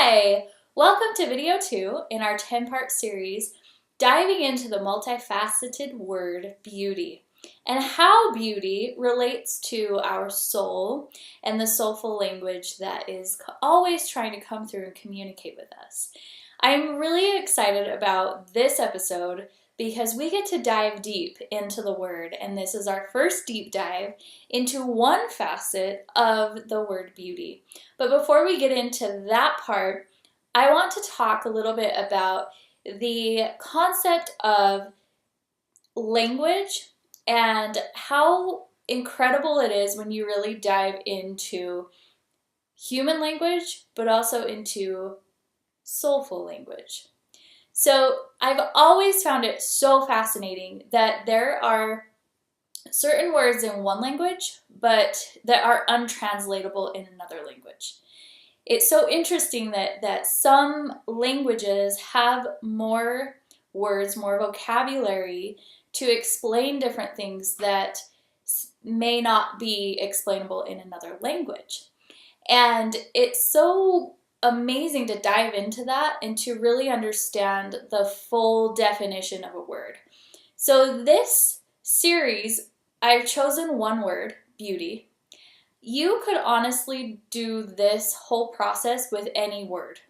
Hi! Welcome to video 2 in our 10-part series diving into the multifaceted word beauty and how beauty relates to our soul and the soulful language that is always trying to come through and communicate with us. I'm really excited about this episode because we get to dive deep into the word, and this is our first deep dive into one facet of the word beauty. But before we get into that part, I want to talk a little bit about the concept of language and how incredible it is when you really dive into human language, but also into soulful language. So I've always found it so fascinating that there are certain words in one language, but that are untranslatable in another language. It's so interesting that some languages have more words, more vocabulary to explain different things that may not be explainable in another language. And it's so amazing to dive into that and to really understand the full definition of a word. So this series, I've chosen one word, beauty. You could honestly do this whole process with any word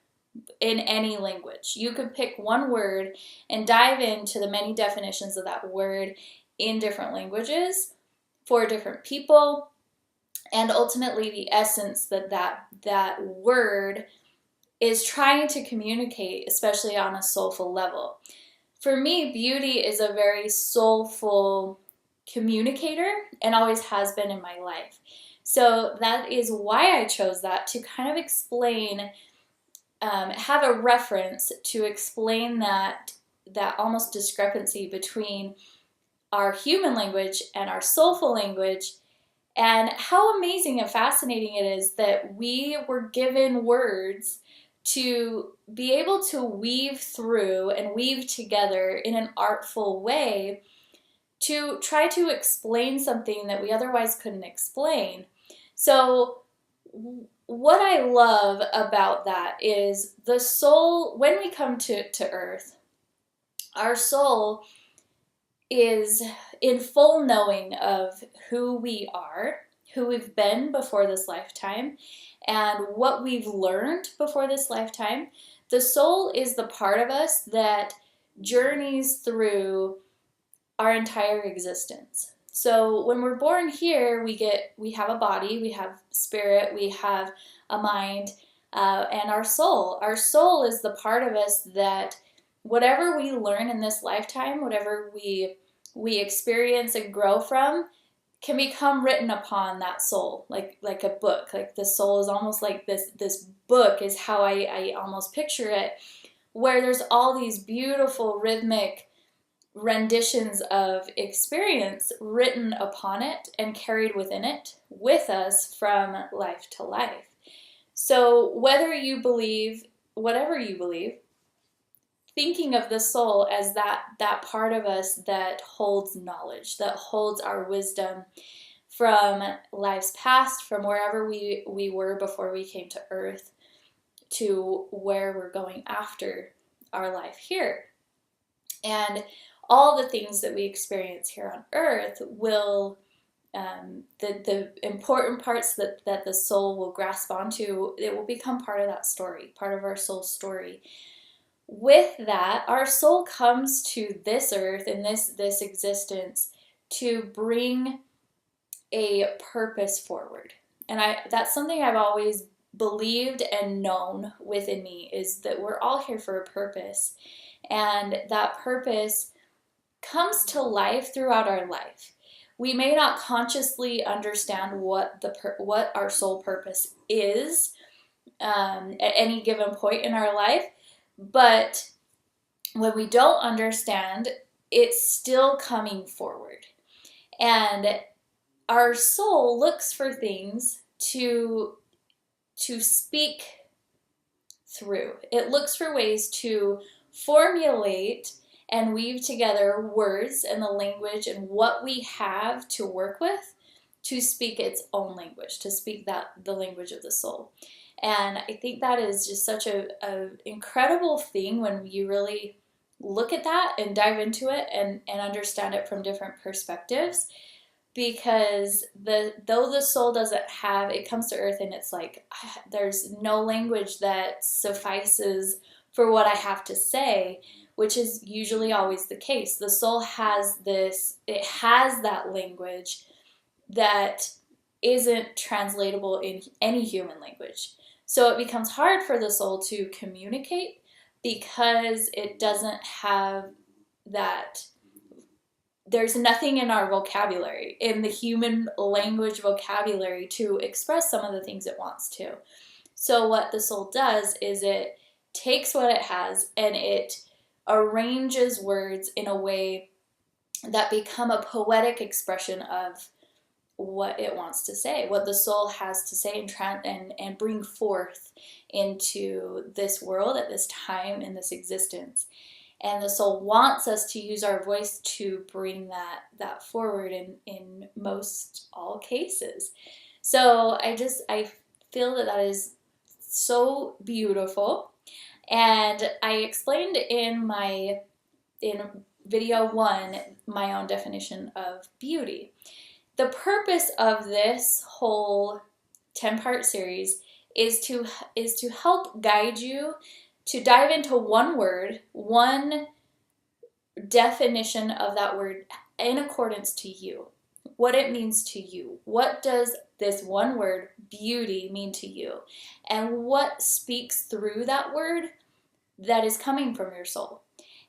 in any language. You could pick one word and dive into the many definitions of that word in different languages for different people, and ultimately the essence that word is trying to communicate, especially on a soulful level. For me, beauty is a very soulful communicator and always has been in my life. So that is why I chose that, to kind of explain, have a reference to explain that almost discrepancy between our human language and our soulful language, and how amazing and fascinating it is that we were given words to be able to weave through and weave together in an artful way to try to explain something that we otherwise couldn't explain. So what I love about that is the soul, when we come to earth, our soul is in full knowing of who we are, who we've been before this lifetime, and what we've learned before this lifetime. The soul is the part of us that journeys through our entire existence. So when we're born here, we have a body, we have spirit, we have a mind, and our soul. Our soul is the part of us that whatever we learn in this lifetime, whatever we experience and grow from, can become written upon that soul, like a book. Like the soul is almost like this book is how I almost picture it, where there's all these beautiful rhythmic renditions of experience written upon it and carried within it with us from life to life. So whether you believe, whatever you believe, thinking of the soul as that part of us that holds knowledge, that holds our wisdom from lives past, from wherever we were before we came to earth to where we're going after our life here. And all the things that we experience here on earth will, the important parts that the soul will grasp onto, it will become part of that story, part of our soul story. With that, our soul comes to this earth and this existence to bring a purpose forward. And that's something I've always believed and known within me, is that we're all here for a purpose. And that purpose comes to life throughout our life. We may not consciously understand what our soul purpose is at any given point in our life, but when we don't understand, it's still coming forward. And our soul looks for things to speak through. It looks for ways to formulate and weave together words and the language and what we have to work with to speak its own language, to speak the language of the soul. And I think that is just such a incredible thing when you really look at that and dive into it and understand it from different perspectives. Because though the soul doesn't have, it comes to earth and it's like, there's no language that suffices for what I have to say, which is usually always the case. The soul has this, it has that language that isn't translatable in any human language. So it becomes hard for the soul to communicate because it doesn't have that. There's nothing in our vocabulary, in the human language vocabulary, to express some of the things it wants to. So what the soul does is it takes what it has and it arranges words in a way that become a poetic expression of what it wants to say, what the soul has to say, and bring forth into this world at this time in this existence. And the soul wants us to use our voice to bring that forward in most all cases. So I feel that is so beautiful. And I explained in video 1 my own definition of beauty. The purpose of this whole 10-part series is to help guide you to dive into one word, one definition of that word in accordance to you, what it means to you. What does this one word, beauty, mean to you? And what speaks through that word that is coming from your soul?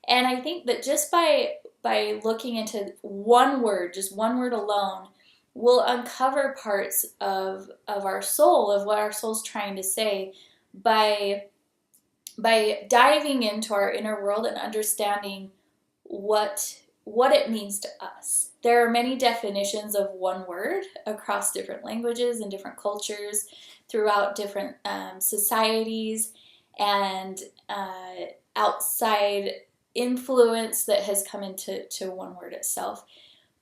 And I think that just by looking into one word, just one word alone, we'll uncover parts of our soul, of what our soul's trying to say, by diving into our inner world and understanding what it means to us. There are many definitions of one word across different languages and different cultures throughout different societies, and outside influence that has come into one word itself.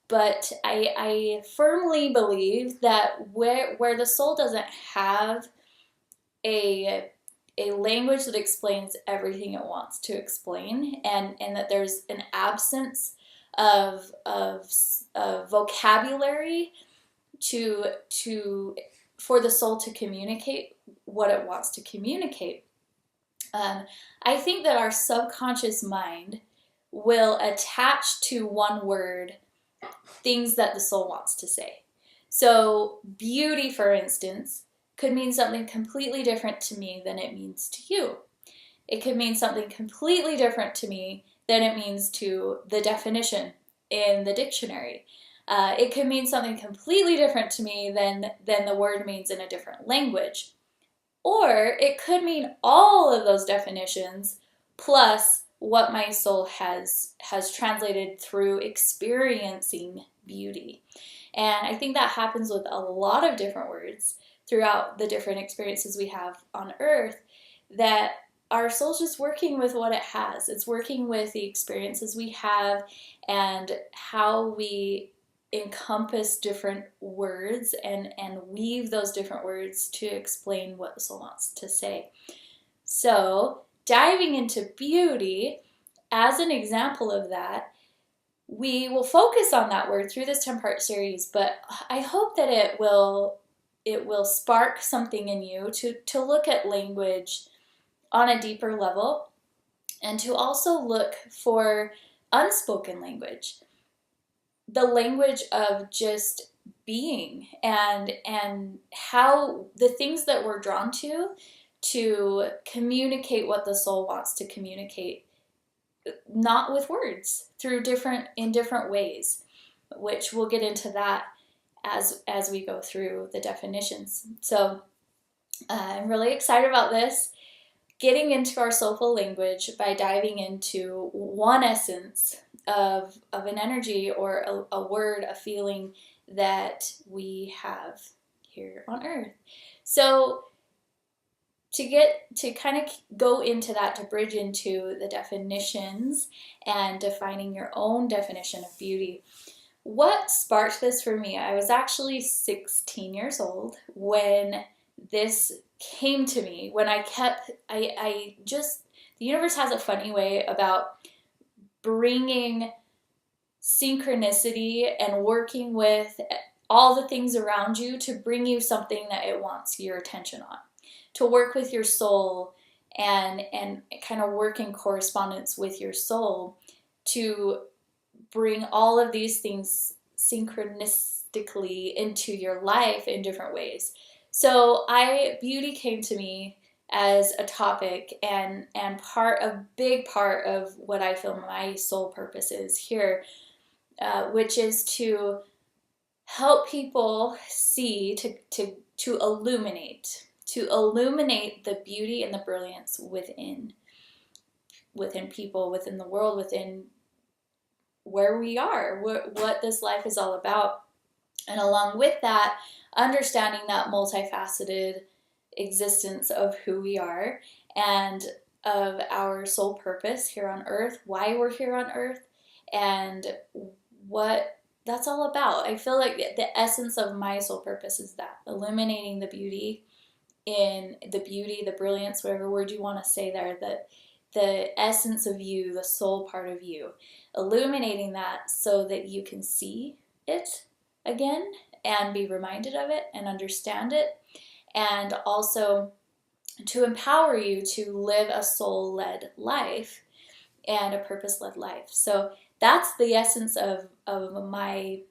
But I firmly believe that where the soul doesn't have a language that explains everything it wants to explain, and that there's an absence of vocabulary for the soul to communicate what it wants to communicate. I think that our subconscious mind will attach to one word things that the soul wants to say. So beauty, for instance, could mean something completely different to me than it means to you. It could mean something completely different to me than it means to the definition in the dictionary. It could mean something completely different to me than the word means in a different language. Or it could mean all of those definitions plus what my soul has translated through experiencing beauty. And I think that happens with a lot of different words throughout the different experiences we have on earth, that our soul's just working with what it has. It's working with the experiences we have and how we encompass different words and weave those different words to explain what the soul wants to say. So diving into beauty as an example of that, we will focus on that word through this 10-part series, but I hope that it will spark something in you to look at language on a deeper level, and to also look for unspoken language, the language of just being, and how the things that we're drawn to communicate what the soul wants to communicate, not with words, in different ways, which we'll get into that as we go through the definitions. So I'm really excited about this, getting into our soulful language by diving into one essence of an energy or a word, a feeling that we have here on earth. So to kind of go into that, to bridge into the definitions and defining your own definition of beauty, what sparked this for me? I was actually 16 years old when this came to me when the universe has a funny way about bringing synchronicity and working with all the things around you to bring you something that it wants your attention on, to work with your soul and kind of work in correspondence with your soul to bring all of these things synchronistically into your life in different ways. So beauty came to me as a topic and a big part of what I feel my soul purpose is here, which is to help people see, to illuminate the beauty and the brilliance within people, within the world, within where we are, what this life is all about. And along with that, understanding that multifaceted existence of who we are and of our soul purpose here on earth, why we're here on earth, and what that's all about. I feel like the essence of my soul purpose is that, illuminating the beauty, the brilliance, whatever word you want to say there, the essence of you, the soul part of you, illuminating that so that you can see it again and be reminded of it and understand it, and also to empower you to live a soul-led life and a purpose-led life. So that's the essence of my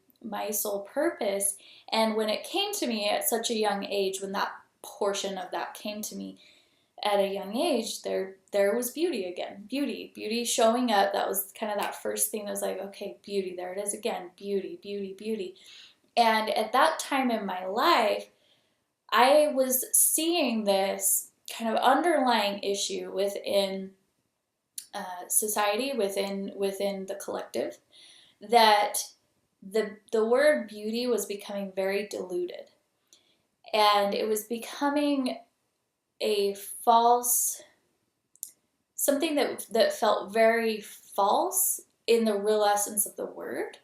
soul purpose. And when it came to me at such a young age, when that portion of that came to me at a young age, there was beauty again. Beauty showing up. That was kind of that first thing that was like, okay, beauty, there it is again. Beauty. And at that time in my life, I was seeing this kind of underlying issue within society, within the collective, that the word beauty was becoming very diluted. And it was becoming a false, something that felt very false in the real essence of the word.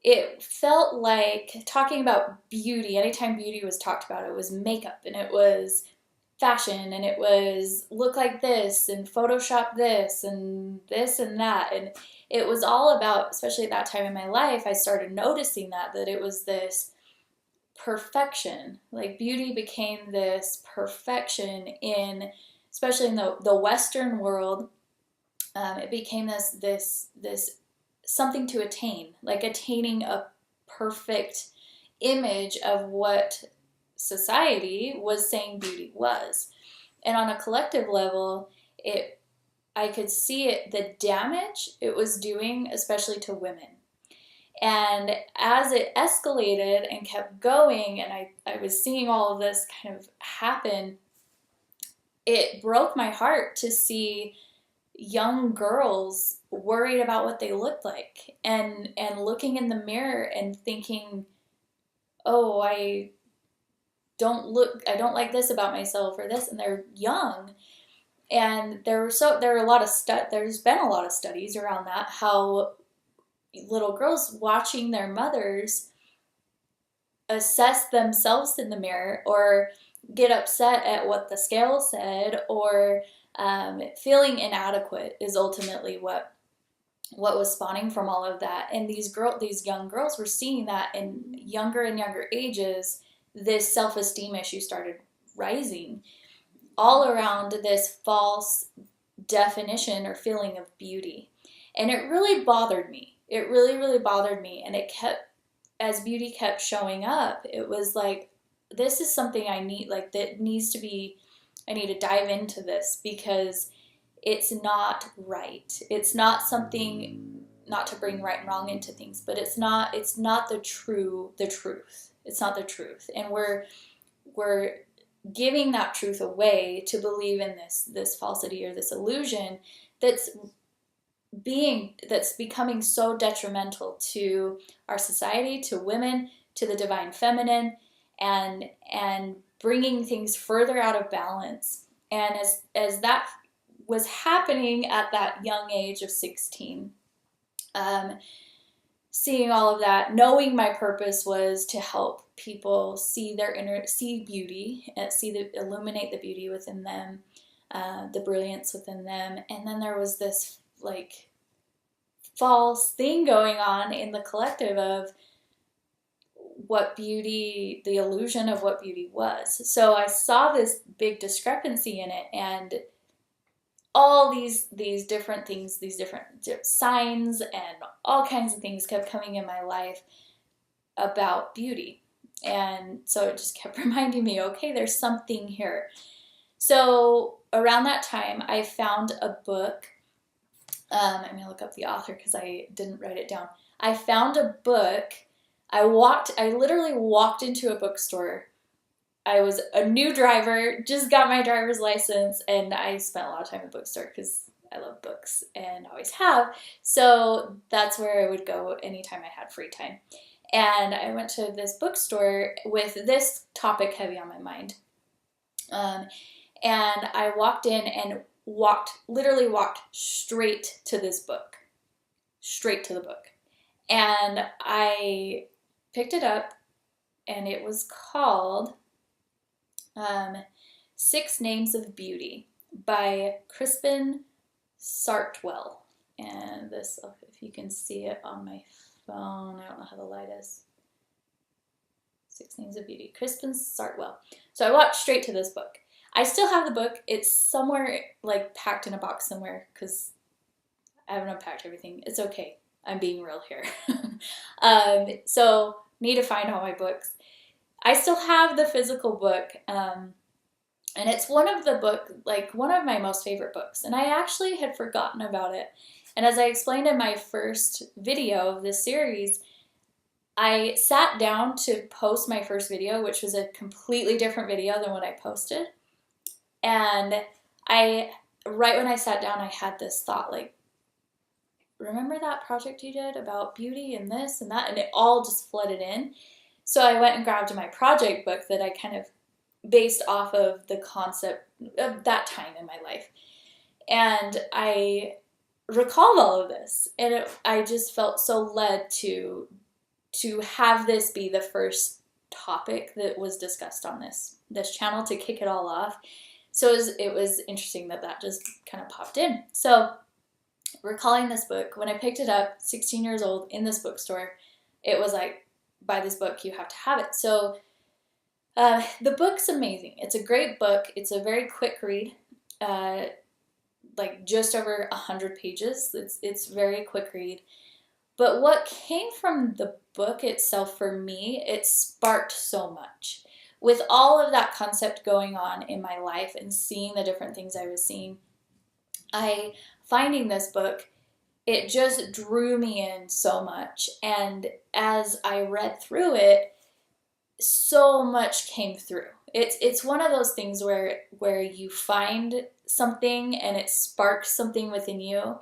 It felt like talking about beauty, anytime beauty was talked about, it was makeup and it was fashion and it was look like this and Photoshop this and that. And it was all about, especially at that time in my life, I started noticing that it was this perfection. Like beauty became this perfection especially in the Western world. It became this something to attain, like attaining a perfect image of what society was saying beauty was. And on a collective level, I could see the damage it was doing, especially to women. And as it escalated and kept going, and I was seeing all of this kind of happen, it broke my heart to see young girls worried about what they looked like and looking in the mirror and thinking, oh, I don't like this about myself or this, and they're young. And there's been a lot of studies around that, how little girls watching their mothers assess themselves in the mirror or get upset at what the scale said, or feeling inadequate is ultimately what was spawning from all of that. And these young girls were seeing that in younger and younger ages. This self-esteem issue started rising all around this false definition or feeling of beauty. And it really bothered me. It really, really bothered me. And as beauty kept showing up, it was like, this is something I need, like that needs to be, I need to dive into this, because it's not right. It's not something, not to bring right and wrong into things, but it's not the truth. It's not the truth. And we're giving that truth away to believe in this falsity or this illusion that's becoming so detrimental to our society, to women, to the divine feminine, and bringing things further out of balance. And as that was happening at that young age of 16, seeing all of that, knowing my purpose was to help people see see beauty, illuminate the beauty within them, the brilliance within them. And then there was this like false thing going on in the collective of what beauty, the illusion of what beauty was. So I saw this big discrepancy in it, and all these different things, these different signs and all kinds of things kept coming in my life about beauty. And so it just kept reminding me, okay, there's something here. So around that time, I found a book. I'm going to look up the author because I didn't write it down. I found a book. I literally walked into a bookstore. I was a new driver, just got my driver's license, and I spent a lot of time at the bookstore because I love books and always have. So that's where I would go anytime I had free time. And I went to this bookstore with this topic heavy on my mind. And I walked in and literally walked straight to this book. Straight to the book. And I picked it up, and it was called 6 Names of Beauty by Crispin Sartwell. And this, if you can see it on my phone, I don't know how the light is. 6 Names of Beauty, Crispin Sartwell. So I walked straight to this book. I still have the book. It's somewhere like packed in a box somewhere because I haven't unpacked everything. It's okay. I'm being real here. So need to find all my books. I still have the physical book, and it's one of my most favorite books. And I actually had forgotten about it. And as I explained in my first video of this series, I sat down to post my first video, which was a completely different video than what I posted. And right when I sat down, I had this thought, like, remember that project you did about beauty and this and that? And it all just flooded in. So I went and grabbed my project book that I kind of based off of the concept of that time in my life. And I recalled all of this. And I just felt so led to have this be the first topic that was discussed on this channel to kick it all off. So it was interesting that just kind of popped in. So recalling this book, when I picked it up, 16 years old, in this bookstore, it was like, buy this book, you have to have it. So the book's amazing. It's a great book. It's a very quick read, like just over 100 pages. It's very quick read. But what came from the book itself for me, it sparked so much. With all of that concept going on in my life and seeing the different things I was seeing, finding this book, it just drew me in so much. And as I read through it, so much came through. It's one of those things where you find something and it sparks something within you,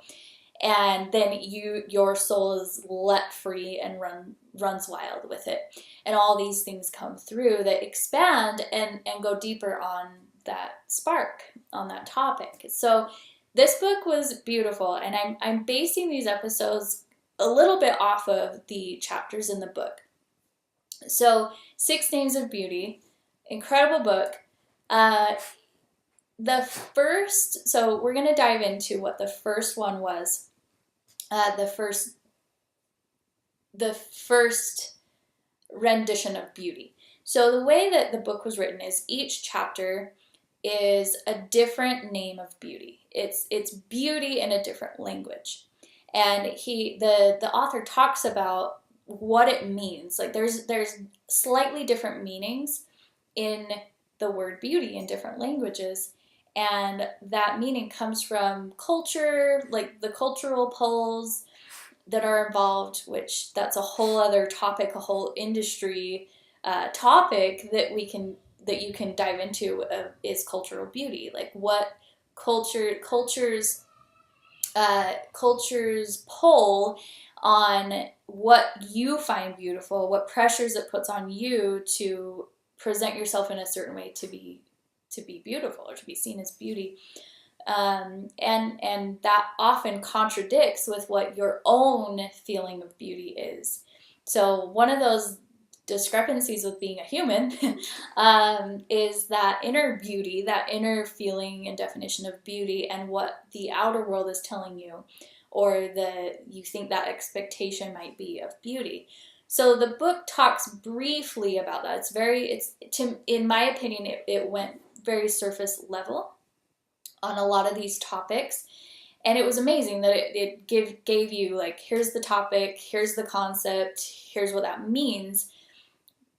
and then your soul is let free and runs wild with it. And all these things come through that expand and go deeper on that spark, on that topic. So this book was beautiful, and I'm basing these episodes a little bit off of the chapters in the book. So 6 Names of Beauty, incredible book. So we're going to dive into what the first one was. The first rendition of beauty. So the way that the book was written is each chapter is a different name of beauty. It's beauty in a different language. And the author talks about what it means. Like there's slightly different meanings in the word beauty in different languages. And that meaning comes from culture, like the cultural poles that are involved, which that's a whole other topic, a whole industry topic that you can dive into is cultural beauty. Like what cultures pull on what you find beautiful, what pressures it puts on you to present yourself in a certain way to be beautiful or to be seen as beauty. And that often contradicts with what your own feeling of beauty is. So one of those discrepancies with being a human, is that inner beauty, that inner feeling and definition of beauty, and what the outer world is telling you, or you think that expectation might be of beauty. So the book talks briefly about that. In my opinion, it went very surface level on a lot of these topics. And it was amazing that it gave you, like, here's the topic, here's the concept, here's what that means.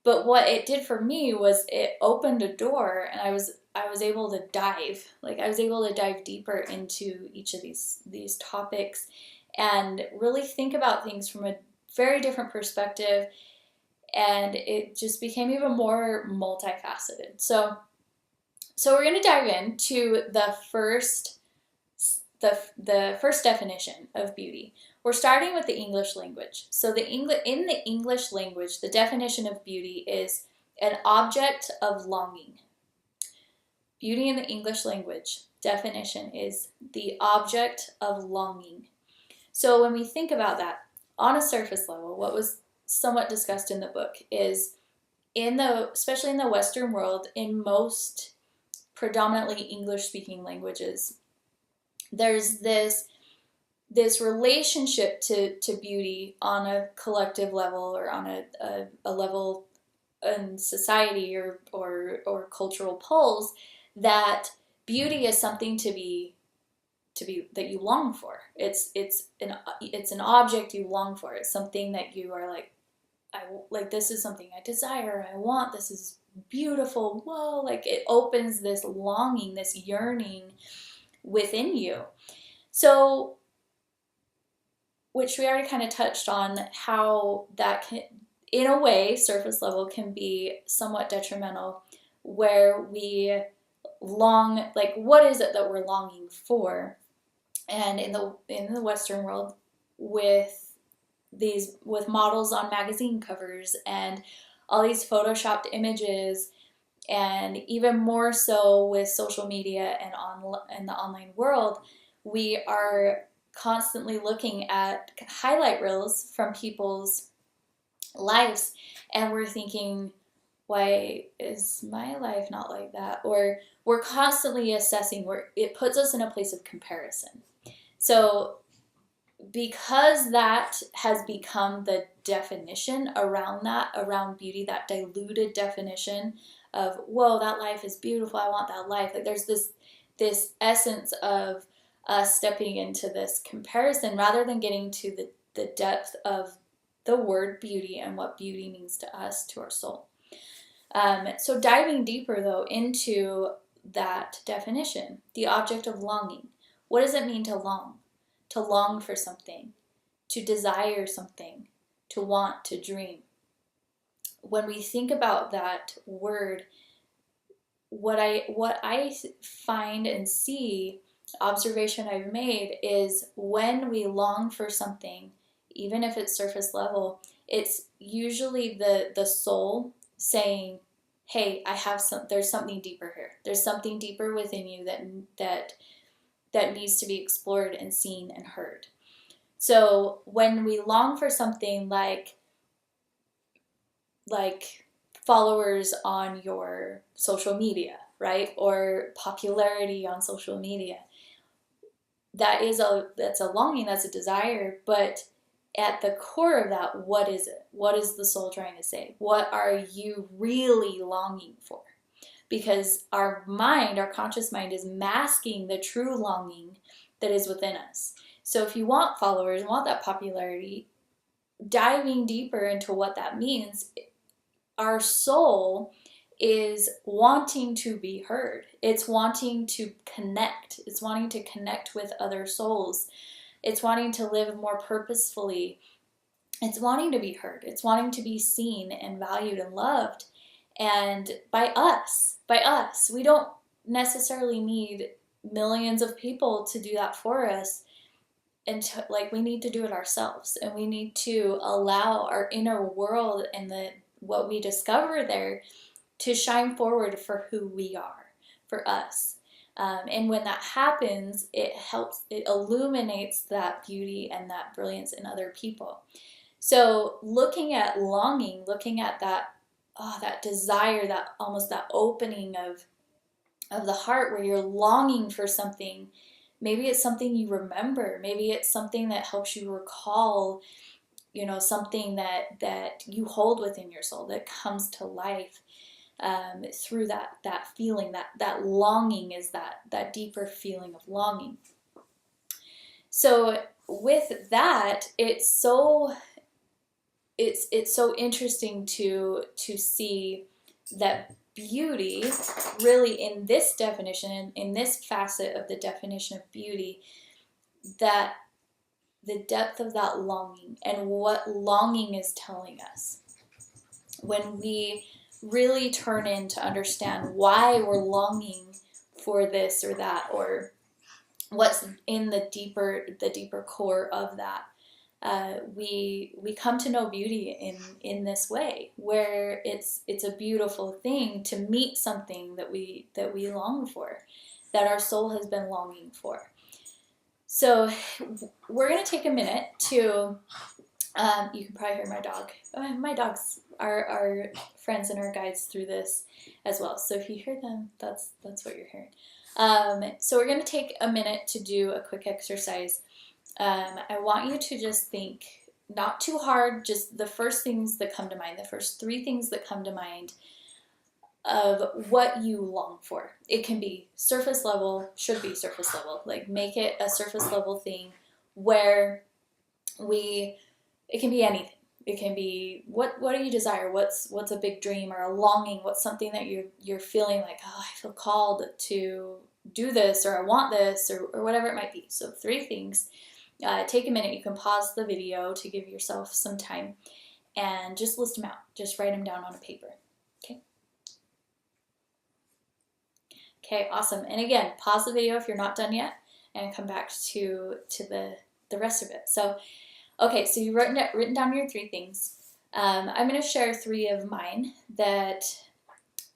But what it did for me was it opened a door, and I was able to dive. Like, I was able to dive deeper into each of these topics and really think about things from a very different perspective. And it just became even more multifaceted. So we're going to dive into the first definition of beauty. We're starting with the English language. So in the English language, the definition of beauty is an object of longing. Beauty in the English language definition is the object of longing. So when we think about that on a surface level, what was somewhat discussed in the book is, especially in the Western world, in most predominantly English-speaking languages, there's this relationship to beauty on a collective level, or on a level in society or cultural poles, that beauty is something to be that you long for. It's an object you long for. It's something that you are like, this is something I desire, I want, this is beautiful, whoa, like it opens this longing, this yearning within you. So, which we already kind of touched on, how that can, in a way, surface level, can be somewhat detrimental, where we long, like, what is it that we're longing for? And in the Western world, with models on magazine covers and all these photoshopped images, and even more so with social media and in the online world, we are constantly looking at highlight reels from people's lives, and we're thinking, why is my life not like that? Or we're constantly assessing, it puts us in a place of comparison. So because that has become the definition around beauty, that diluted definition of, whoa, that life is beautiful, I want that life. Like, there's this essence of us stepping into this comparison rather than getting to the depth of the word beauty and what beauty means to us, to our soul. So diving deeper, though, into that definition, the object of longing. What does it mean to long? To long for something, to desire something, to want, to dream. When we think about that word, what I find and see, observation I've made, is when we long for something, even if it's surface level, it's usually the soul saying, hey, there's something deeper here. There's something deeper within you that needs to be explored and seen and heard. So when we long for something like followers on your social media, right? Or popularity on social media, that's a longing, that's a desire, but at the core of that, what is it? What is the soul trying to say? What are you really longing for? Because our conscious mind, is masking the true longing that is within us. So if you want followers, want that popularity, diving deeper into what that means, our soul is wanting to be heard. It's wanting to connect. It's wanting to connect with other souls. It's wanting to live more purposefully. It's wanting to be heard. It's wanting to be seen and valued and loved. And by us, we don't necessarily need millions of people to do that for us. And we need to do it ourselves, and we need to allow our inner world and what we discover there to shine forward for who we are, for us. And when that happens, it illuminates that beauty and that brilliance in other people. So looking at longing, looking at that, that desire, that almost that opening of the heart where you're longing for something. Maybe it's something you remember. Maybe it's something that helps you recall, something that you hold within your soul that comes to life through that feeling, that longing is that deeper feeling of longing. So with that, it's so interesting to see that beauty, really in this definition, in this facet of the definition of beauty, that the depth of that longing and what longing is telling us. When we really turn in to understand why we're longing for this or that, or what's in the deeper core of that, we come to know beauty in this way, where it's a beautiful thing to meet something that we long for, that our soul has been longing for. So we're going to take a minute to, you can probably hear my dog. My dogs are friends and our guides through this as well. So if you hear them, that's what you're hearing. So we're going to take a minute to do a quick exercise. I want you to just think, not too hard, just the first things that come to mind, the first 3 things that come to mind of what you long for. It can be surface level, should be surface level. Like, make it a surface level thing where it can be anything. It can be, what do you desire? What's a big dream or a longing? What's something that you're feeling like, I feel called to do this, or I want this, or whatever it might be. So 3 things. Take a minute. You can pause the video to give yourself some time and just list them out. Just write them down on a paper. Okay? Okay, awesome. And again, pause the video if you're not done yet and come back to the rest of it. So, okay, so you've written down your 3 things. I'm going to share 3 of mine that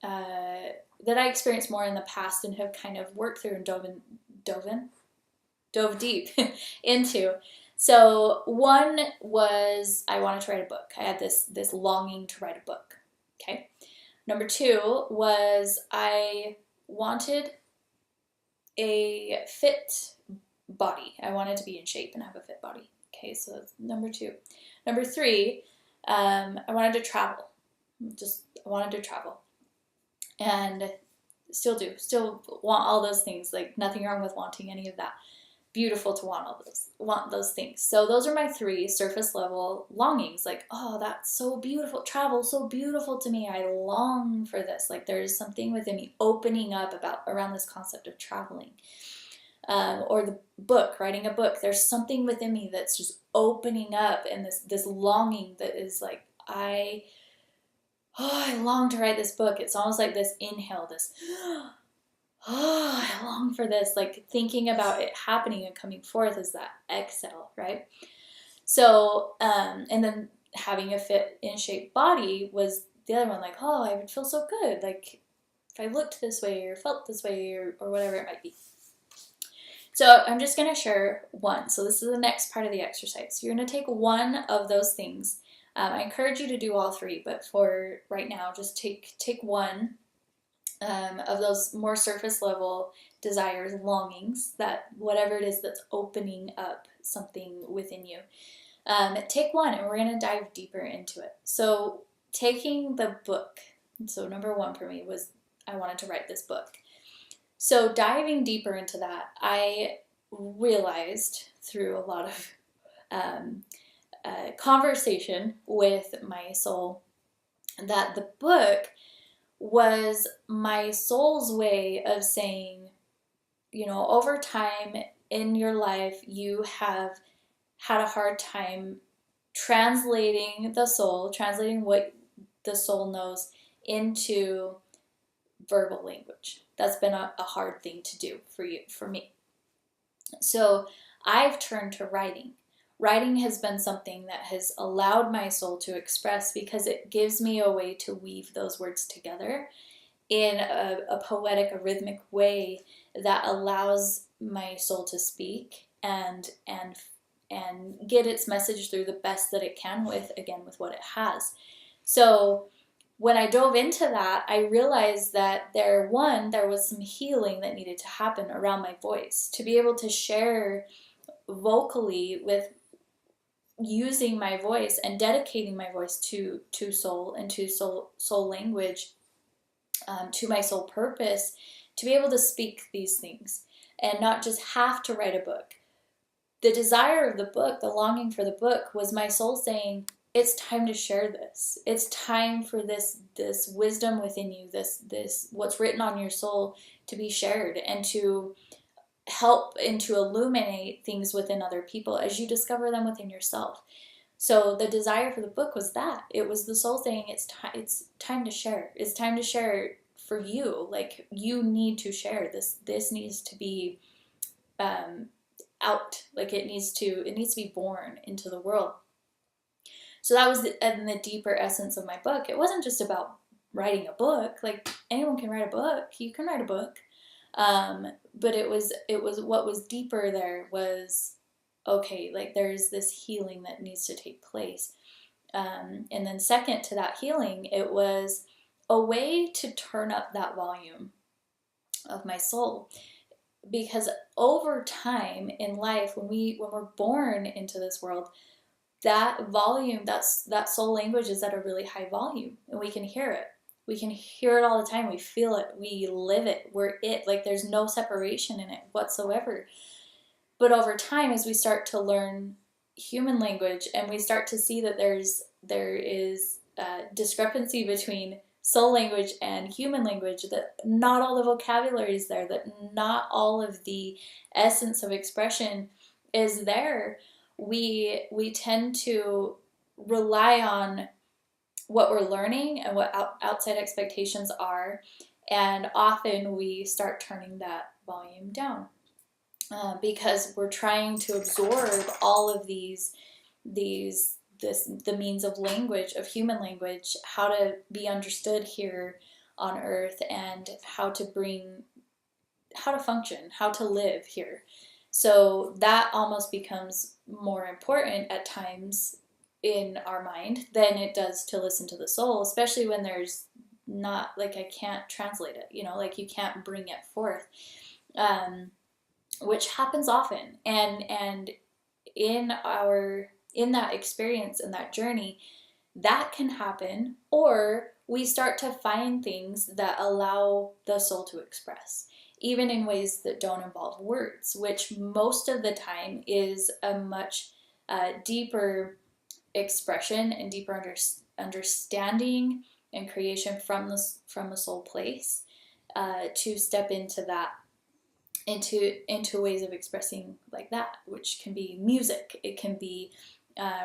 I experienced more in the past and have kind of worked through and dove deep into. So one was, I wanted to write a book. I had this longing to write a book. Okay. Number 2 was I wanted a fit body. I wanted to be in shape and have a fit body. Okay, so that's number 2. Number 3, I wanted to travel. I wanted to travel. And still do. Still want all those things. Like, nothing wrong with wanting any of that. Beautiful to want those things. So those are my 3 surface level longings. Like, that's so beautiful. Travel, so beautiful to me. I long for this. Like, there's something within me opening up around this concept of traveling. Or the book, writing a book. There's something within me that's just opening up, and this longing that is like, I long to write this book. It's almost like this inhale, this, I long for this. Like, thinking about it happening and coming forth is that exhale, right? So, and then having a fit, in shape body was the other one. Like, I would feel so good. Like, if I looked this way or felt this way or whatever it might be. So I'm just going to share one. So this is the next part of the exercise. You're going to take one of those things. I encourage you to do all 3, but for right now, just take one of those more surface level desires, longings, that whatever it is that's opening up something within you. Take one, and we're going to dive deeper into it. So taking the book. So number 1 for me was I wanted to write this book. So diving deeper into that, I realized through a lot of conversation with my soul that the book was my soul's way of saying, over time in your life, you have had a hard time translating what the soul knows into verbal language. That's been a hard thing to do for me. So I've turned to writing. Writing has been something that has allowed my soul to express, because it gives me a way to weave those words together in a poetic, a rhythmic way that allows my soul to speak and get its message through the best that it can with what it has. So when I dove into that, I realized that there was some healing that needed to happen around my voice, to be able to share vocally with using my voice and dedicating my voice to soul and to soul language, to my soul purpose, to be able to speak these things and not just have to write a book. The desire of the book, the longing for the book, was my soul saying, it's time to share this. It's time for this wisdom within you, this what's written on your soul, to be shared and to help and to illuminate things within other people as you discover them within yourself. So the desire for the book was that. It was the soul saying, it's time to share. It's time to share for you. Like, you need to share this. This needs to be out. Like, it needs to be born into the world. So that was the deeper essence of my book. It wasn't just about writing a book. Like, anyone can write a book. You can write a book. But it was what was deeper there was, okay, like, there's this healing that needs to take place. And then second to that healing, it was a way to turn up that volume of my soul. Because over time in life, when we're born into this world, that volume, that soul language is at a really high volume, and we can hear it. We can hear it all the time. We feel it. We live it. We're it. Like, there's no separation in it whatsoever. But over time, as we start to learn human language and we start to see that there is discrepancy between soul language and human language, that not all the vocabulary is there, that not all of the essence of expression is there, we tend to rely on what we're learning and what outside expectations are, and often we start turning that volume down because we're trying to absorb all of the means of language, of human language, how to be understood here on earth, and how to function, how to live here. So that almost becomes more important at times in our mind than it does to listen to the soul, especially when there's not, like, I can't translate it, like, you can't bring it forth, which happens often. And in that experience, in that journey, that can happen, or we start to find things that allow the soul to express, even in ways that don't involve words, which most of the time is a much deeper expression and deeper understanding and creation from a soul place, to step into that, into ways of expressing like that, which can be music, it can be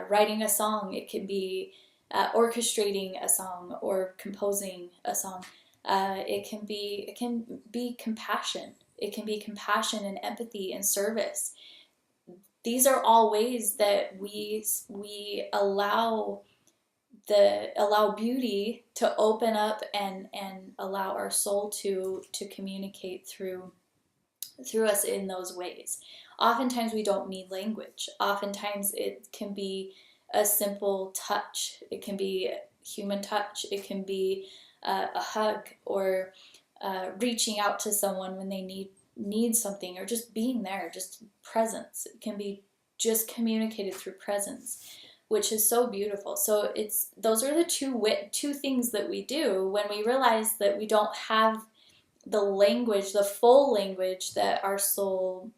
writing a song, it can be orchestrating a song or composing a song. It can be compassion. It can be compassion and empathy and service. These are all ways that we allow beauty to open up and allow our soul to communicate through us in those ways. Oftentimes we don't need language. Oftentimes it can be a simple touch. It can be human touch. It can be a hug, or reaching out to someone when they need something, or just being there, just presence. It can be just communicated through presence, which is so beautiful. So those are the two things that we do when we realize that we don't have the language, the full language that our soul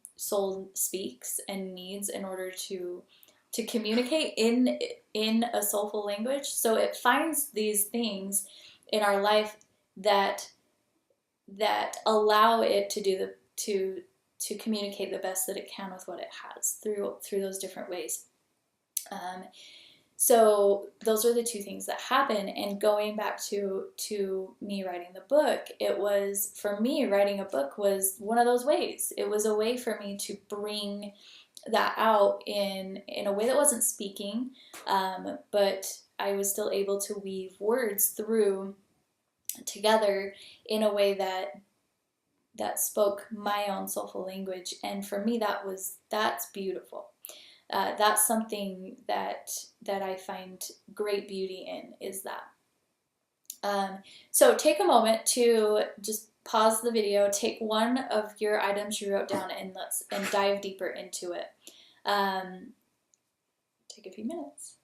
speaks and needs in order to communicate in a soulful language. So it finds these things in our life that allow it to communicate the best that it can with what it has through those different ways. So those are the two things that happen. And going back to me writing the book, for me, writing a book was one of those ways. It was a way for me to bring that out in a way that wasn't speaking, but I was still able to weave words through together in a way that spoke my own soulful language. And for me, that's beautiful. that's something that I find great beauty in, is that. So take a moment to just pause the video, take one of your items you wrote down, and dive deeper into it. Take a few minutes.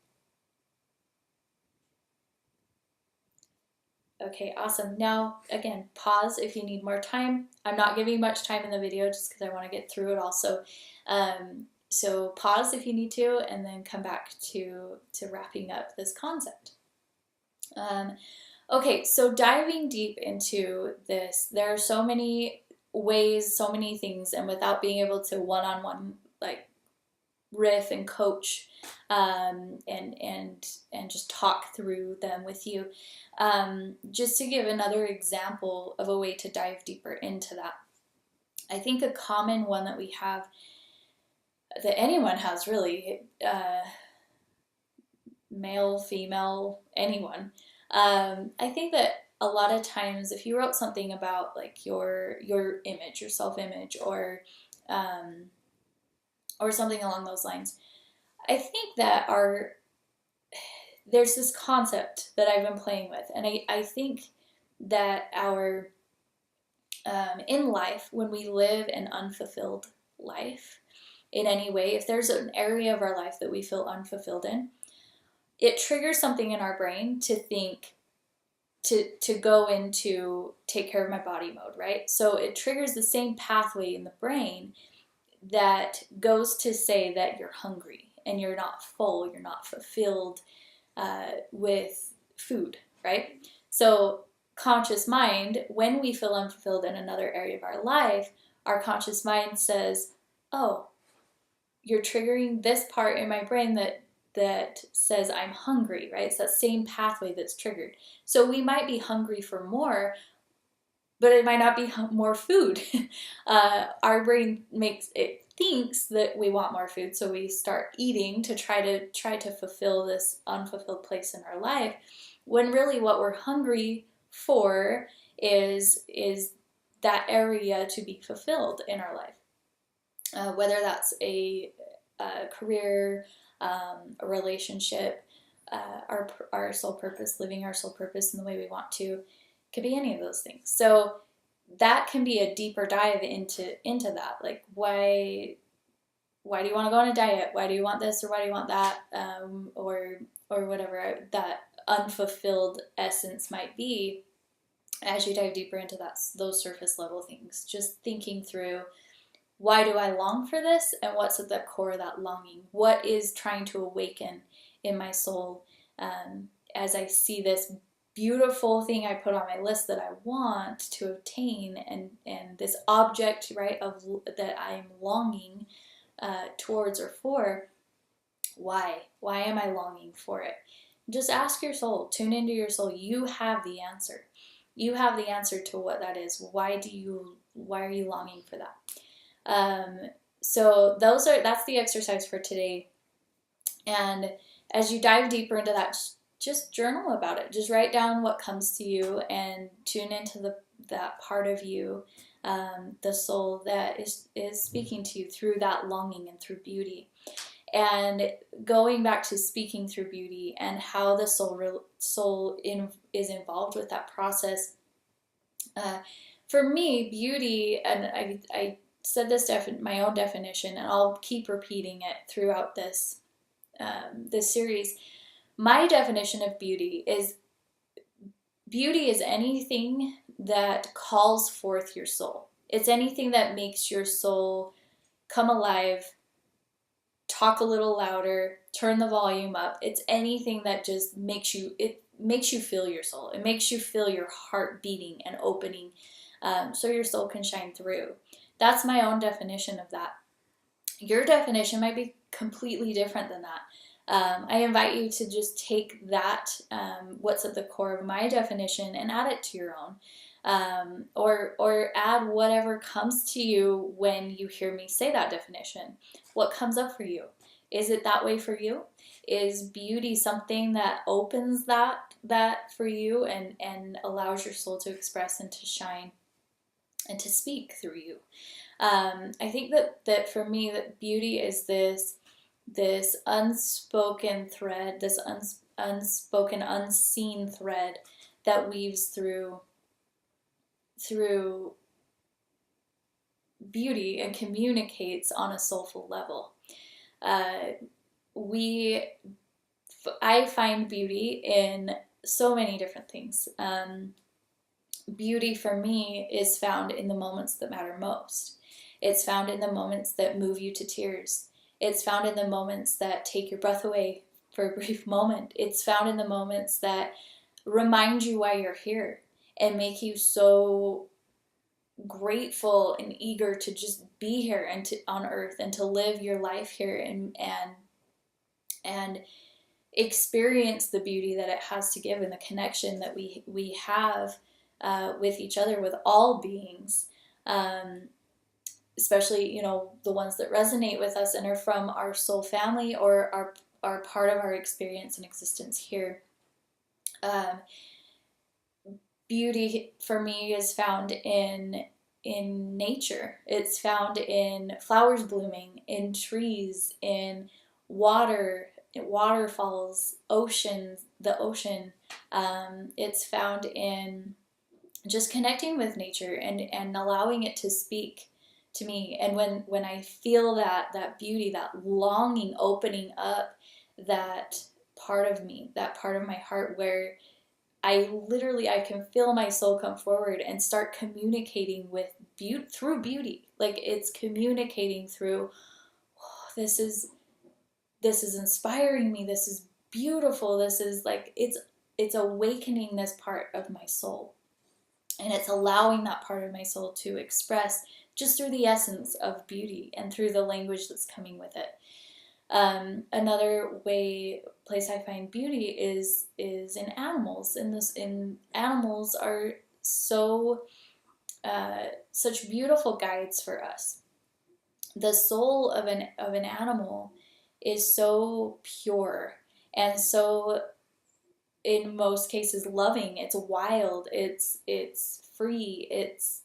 Okay, awesome. Now, again, pause if you need more time. I'm not giving much time in the video just because I want to get through it all. So pause if you need to, and then come back to wrapping up this concept. Okay, so diving deep into this, there are so many ways, so many things, and without being able to one-on-one like riff and coach and just talk through them with you, just to give another example of a way to dive deeper into that. I think a common one that we have, that anyone has really, male, female, anyone, I think that a lot of times if you wrote something about like your image, your self-image, or something along those lines, I think that there's this concept that I've been playing with, and I think that in life, when we live an unfulfilled life in any way, if there's an area of our life that we feel unfulfilled in, it triggers something in our brain to think, to go into take care of my body mode, right? So it triggers the same pathway in the brain that goes to say that you're hungry and you're not full, you're not fulfilled with food, right? So conscious mind, when we feel unfulfilled in another area of our life, our conscious mind says, oh, you're triggering this part in my brain that says I'm hungry, right? It's that same pathway that's triggered. So we might be hungry for more, but it might not be more food. Our brain thinks that we want more food, so we start eating to try to fulfill this unfulfilled place in our life, when really what we're hungry for is that area to be fulfilled in our life. Whether that's a career, a relationship, our soul purpose, living our soul purpose in the way we want to, could be any of those things. So that can be a deeper dive into that. Like, why do you want to go on a diet? Why do you want this, or why do you want that? Or whatever that unfulfilled essence might be. As you dive deeper into those surface level things, just thinking through, why do I long for this, and what's at the core of that longing? What is trying to awaken in my soul as I see this beautiful thing I put on my list that I want to obtain, and this object, right, that I'm longing towards or for? Why am I longing for it? Just ask your soul, tune into your soul. You have the answer. You have the answer to what that is. Why are you longing for that? So that's the exercise for today. And as you dive deeper into that, just journal about it. Just write down what comes to you and tune into that part of you, the soul that is speaking to you through that longing and through beauty. And going back to speaking through beauty and how the soul is involved with that process. For me, beauty, and I said this my own definition, and I'll keep repeating it throughout this series. My definition of beauty is anything that calls forth your soul. It's anything that makes your soul come alive, talk a little louder, turn the volume up. It's anything that just makes you feel your soul. It makes you feel your heart beating and opening, so your soul can shine through. That's my own definition of that. Your definition might be completely different than that. I invite you to just take that, what's at the core of my definition, and add it to your own. Or add whatever comes to you when you hear me say that definition. What comes up for you? Is it that way for you? Is beauty something that opens that for you and allows your soul to express and to shine and to speak through you? I think that for me, that beauty is this this unspoken thread, this unspoken, unseen thread that weaves through beauty and communicates on a soulful level. I find beauty in so many different things. Beauty for me is found in the moments that matter most. It's found in the moments that move you to tears. It's found in the moments that take your breath away for a brief moment. It's found in the moments that remind you why you're here and make you so grateful and eager to just be here and on earth and to live your life here and experience the beauty that it has to give and the connection that we have with each other, with all beings, especially, you know, the ones that resonate with us and are from our soul family or are part of our experience and existence here. Beauty for me is found in nature. It's found in flowers blooming, in trees, in water, waterfalls, oceans, the ocean. It's found in just connecting with nature and allowing it to speak to me. And when I feel that beauty, that longing opening up that part of me, that part of my heart where I can feel my soul come forward and start communicating with beauty through beauty. Like it's communicating through, oh, this is inspiring me. This is beautiful. This is like, it's awakening this part of my soul. And it's allowing that part of my soul to express just through the essence of beauty and through the language that's coming with it. Another place I find beauty is in animals. Animals are so such beautiful guides for us. The soul of an animal is so pure and so, in most cases, loving. It's wild. It's free. It's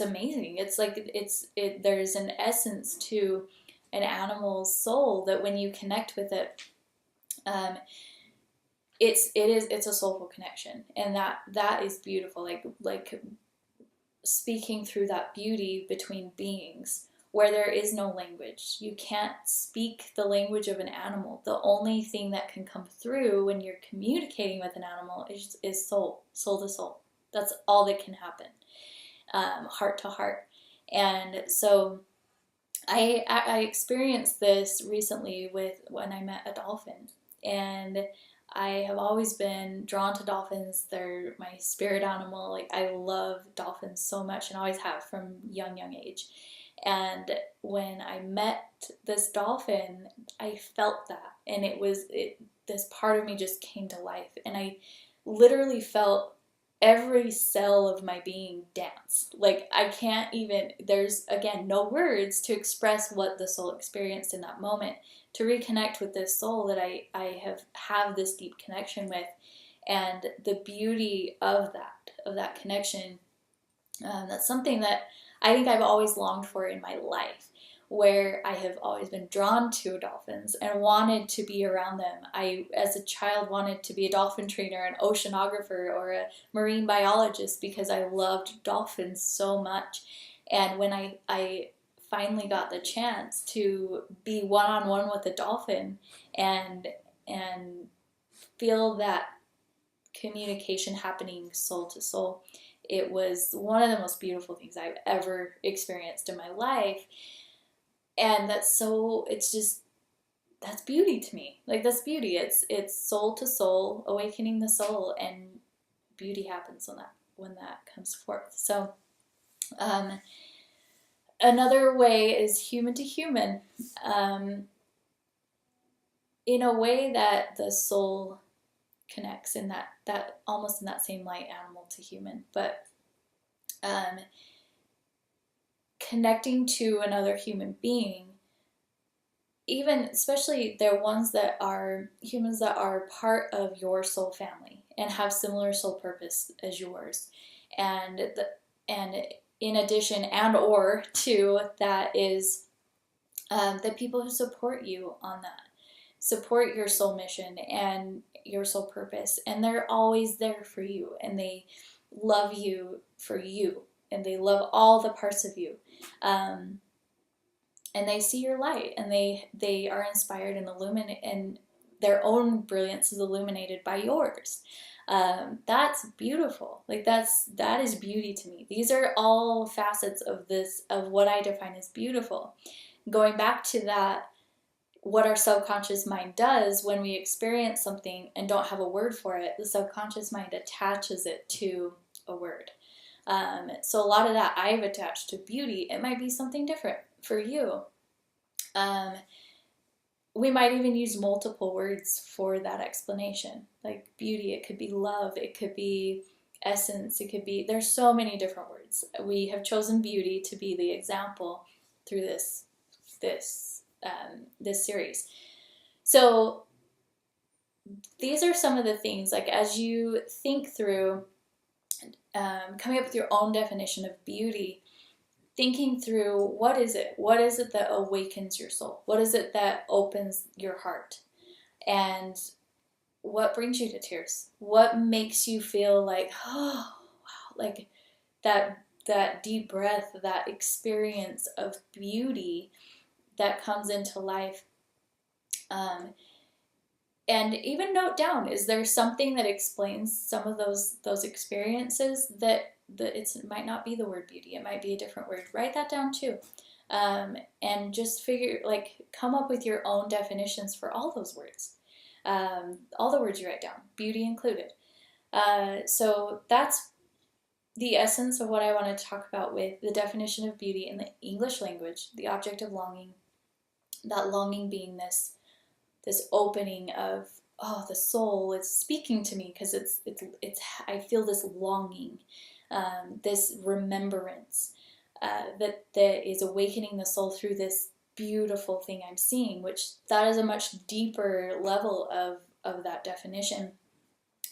amazing. It's like there's an essence to an animal's soul that when you connect with it, it's a soulful connection, and that is beautiful. Like speaking through that beauty between beings where there is no language. You can't speak the language of an animal. The only thing that can come through when you're communicating with an animal is soul to soul. That's all that can happen, heart to heart. And so I experienced this recently when I met a dolphin, and I have always been drawn to dolphins. They're my spirit animal. Like I love dolphins so much and always have from young age. And when I met this dolphin, I felt that, and this part of me just came to life, and I literally felt every cell of my being dance. Like I can't even, there's again no words to express what the soul experienced in that moment, to reconnect with this soul that I have this deep connection with, and the beauty of that connection. That's something that I think I've always longed for in my life, where I have always been drawn to dolphins and wanted to be around them. I, as a child, wanted to be a dolphin trainer, an oceanographer, or a marine biologist because I loved dolphins so much. And when I finally got the chance to be one-on-one with a dolphin and feel that communication happening soul to soul, it was one of the most beautiful things I've ever experienced in my life. And that's beauty to me. Like that's beauty. It's soul to soul, awakening the soul, and beauty happens when that comes forth. So another way is human to human, in a way that the soul connects in that almost in that same light, animal to human, but connecting to another human being, even especially they're ones that are humans that are part of your soul family and have similar soul purpose as yours, and in addition and or to that is the people who support you on that, support your soul mission and your soul purpose, and they're always there for you, and they love you for you, and they love all the parts of you, and they see your light, and they are inspired and illuminated, and their own brilliance is illuminated by yours. That's beautiful. Like that is beauty to me. These are all facets of this, of what I define as beautiful. Going back to that, what our subconscious mind does when we experience something and don't have a word for it, the subconscious mind attaches it to a word. So a lot of that I've attached to beauty. It might be something different for you. We might even use multiple words for that explanation. Like beauty, it could be love, it could be essence, it could be, there's so many different words. We have chosen beauty to be the example through this series. So these are some of the things, like as you think through coming up with your own definition of beauty, thinking through what is it that awakens your soul, what is it that opens your heart, and what brings you to tears, what makes you feel like, oh wow, like that deep breath, that experience of beauty that comes into life. And even note down, is there something that explains some of those experiences that it might not be the word beauty, it might be a different word. Write that down too. And just come up with your own definitions for all those words. All the words you write down, beauty included. So that's the essence of what I want to talk about with the definition of beauty in the English language, the object of longing, that longing being this opening of, oh, the soul is speaking to me because it's I feel this longing, this remembrance that is awakening the soul through this beautiful thing I'm seeing, which that is a much deeper level of that definition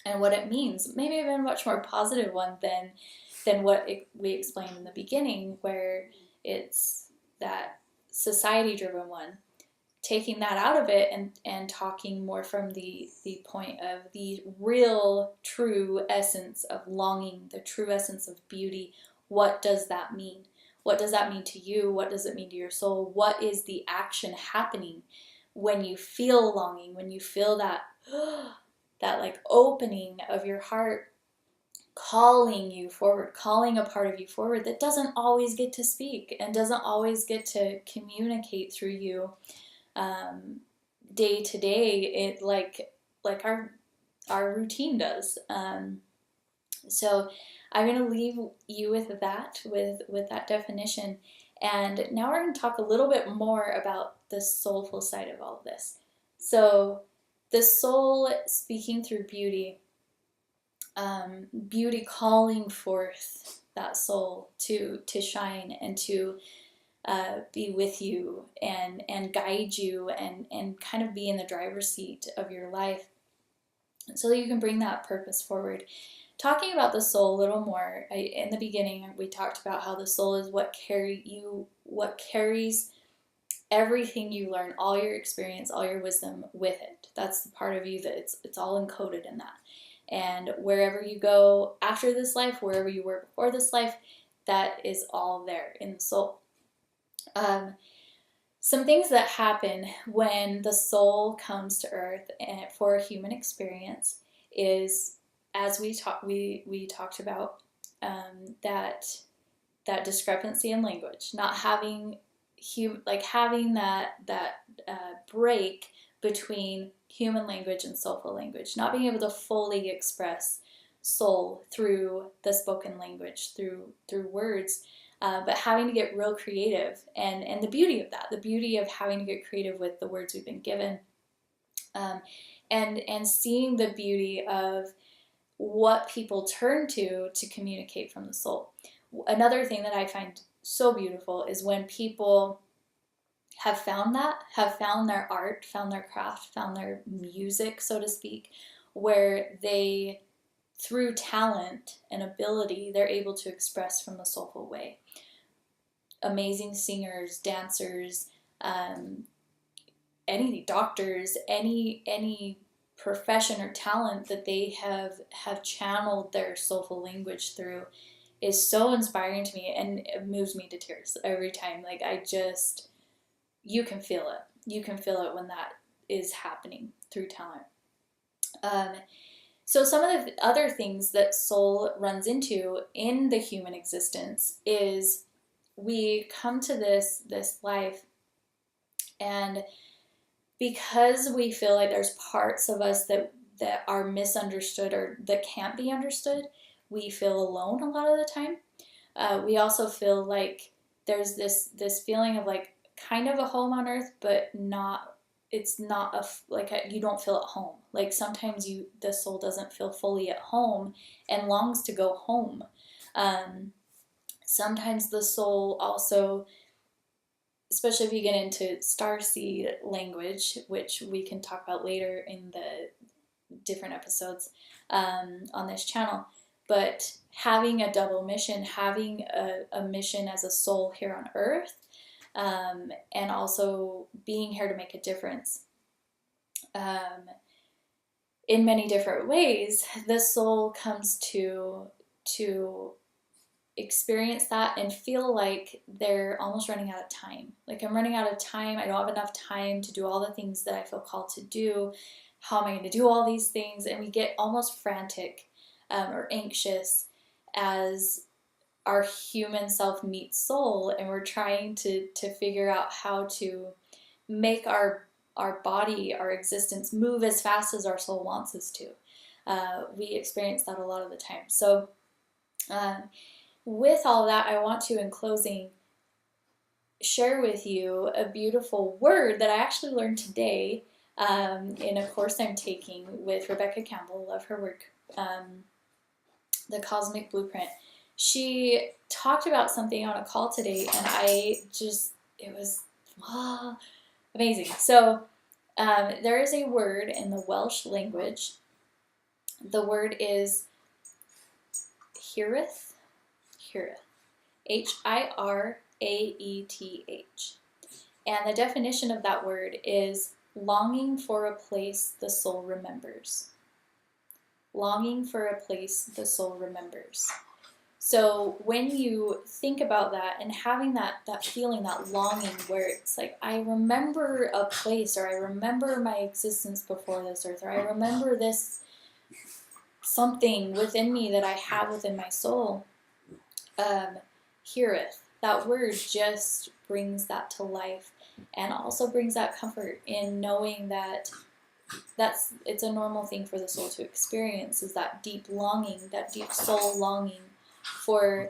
and what it means. Maybe even a much more positive one than what we explained in the beginning, where it's that society-driven one. Taking that out of it and talking more from the point of the real, true essence of longing, the true essence of beauty. What does that mean? What does that mean to you? What does it mean to your soul? What is the action happening when you feel longing, when you feel that like opening of your heart, calling you forward, calling a part of you forward that doesn't always get to speak and doesn't always get to communicate through you day to day, it like our routine does. So I'm going to leave you with that definition, and now we're going to talk a little bit more about the soulful side of all of this. So the soul speaking through beauty, beauty calling forth that soul to shine and to be with you and guide you and kind of be in the driver's seat of your life so that you can bring that purpose forward. Talking about the soul a little more, in the beginning we talked about how the soul is what carries everything you learn, all your experience, all your wisdom with it. That's the part of you that it's all encoded in that. And wherever you go after this life, wherever you were before this life, that is all there in the soul. Some things that happen when the soul comes to earth and for a human experience is, as we talked about, that discrepancy in language, not having having that break between human language and soulful language, not being able to fully express soul through the spoken language, through words. But having to get real creative, and the beauty of that, the beauty of having to get creative with the words we've been given, and seeing the beauty of what people turn to communicate from the soul. Another thing that I find so beautiful is when people have found their art, found their craft, found their music, so to speak, where they, through talent and ability, they're able to express from the soulful way. Amazing singers, dancers, any doctors, any profession or talent that they have channeled their soulful language through is so inspiring to me, and it moves me to tears every time. Like, you can feel it. You can feel it when that is happening through talent. So some of the other things that soul runs into in the human existence is we come to this life, and because we feel like there's parts of us that are misunderstood or that can't be understood, we feel alone a lot of the time. We also feel like there's this feeling of like kind of a home on earth, but not. It's not you don't feel at home. Like sometimes the soul doesn't feel fully at home and longs to go home. Sometimes the soul also, especially if you get into starseed language, which we can talk about later in the different episodes on this channel, but having a double mission, having a mission as a soul here on earth, and also being here to make a difference in many different ways, the soul comes to experience that and feel like they're almost running out of time. Like, I'm running out of time. I don't have enough time to do all the things that I feel called to do. How am I going to do all these things? And we get almost frantic or anxious as our human self meets soul, and we're trying to figure out how to make our body, our existence, move as fast as our soul wants us to. We experience that a lot of the time. So with all that, I want to, in closing, share with you a beautiful word that I actually learned today in a course I'm taking with Rebecca Campbell. Love her work, The Cosmic Blueprint. She talked about something on a call today, and it was amazing. So there is a word in the Welsh language. The word is hireth, H-I-R-A-E-T-H. And the definition of that word is longing for a place the soul remembers. Longing for a place the soul remembers. So when you think about that and having that feeling, that longing where it's like, I remember a place, or I remember my existence before this earth, or I remember this something within me that I have within my soul, heareth. That word just brings that to life, and also brings that comfort in knowing that it's a normal thing for the soul to experience, is that deep longing, that deep soul longing for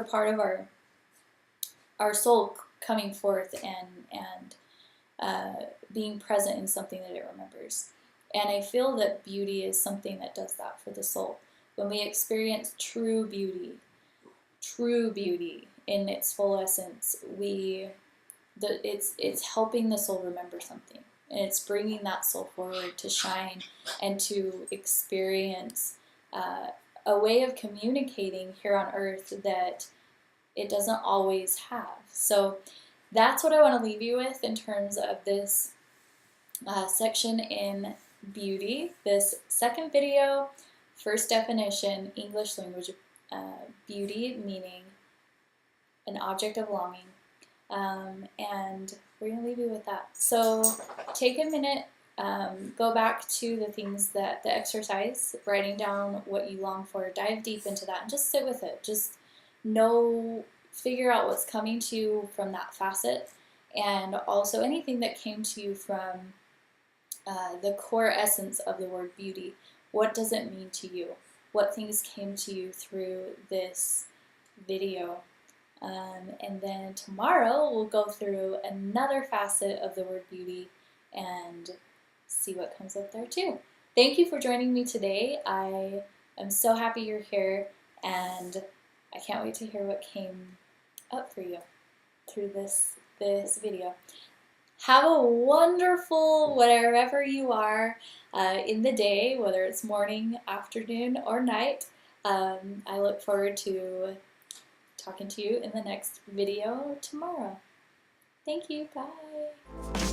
part of our soul coming forth and being present in something that it remembers. And I feel that beauty is something that does that for the soul. When we experience true beauty in its full essence, it's helping the soul remember something, and it's bringing that soul forward to shine and to experience a way of communicating here on earth that it doesn't always have. So that's what I want to leave you with in terms of this section in beauty. This second video, first definition, English language, beauty meaning an object of longing. And we're going to leave you with that. So take a minute, go back to the things the exercise, writing down what you long for, dive deep into that, and just sit with it. Just figure out what's coming to you from that facet, and also anything that came to you from the core essence of the word beauty. What does it mean to you? What things came to you through this video? And then tomorrow we'll go through another facet of the word beauty and see what comes up there too. Thank you for joining me today. I am so happy you're here, and I can't wait to hear what came up for you through this video. Have a wonderful wherever you are in the day, whether it's morning, afternoon, or night. I look forward to talking to you in the next video tomorrow. Thank you. Bye.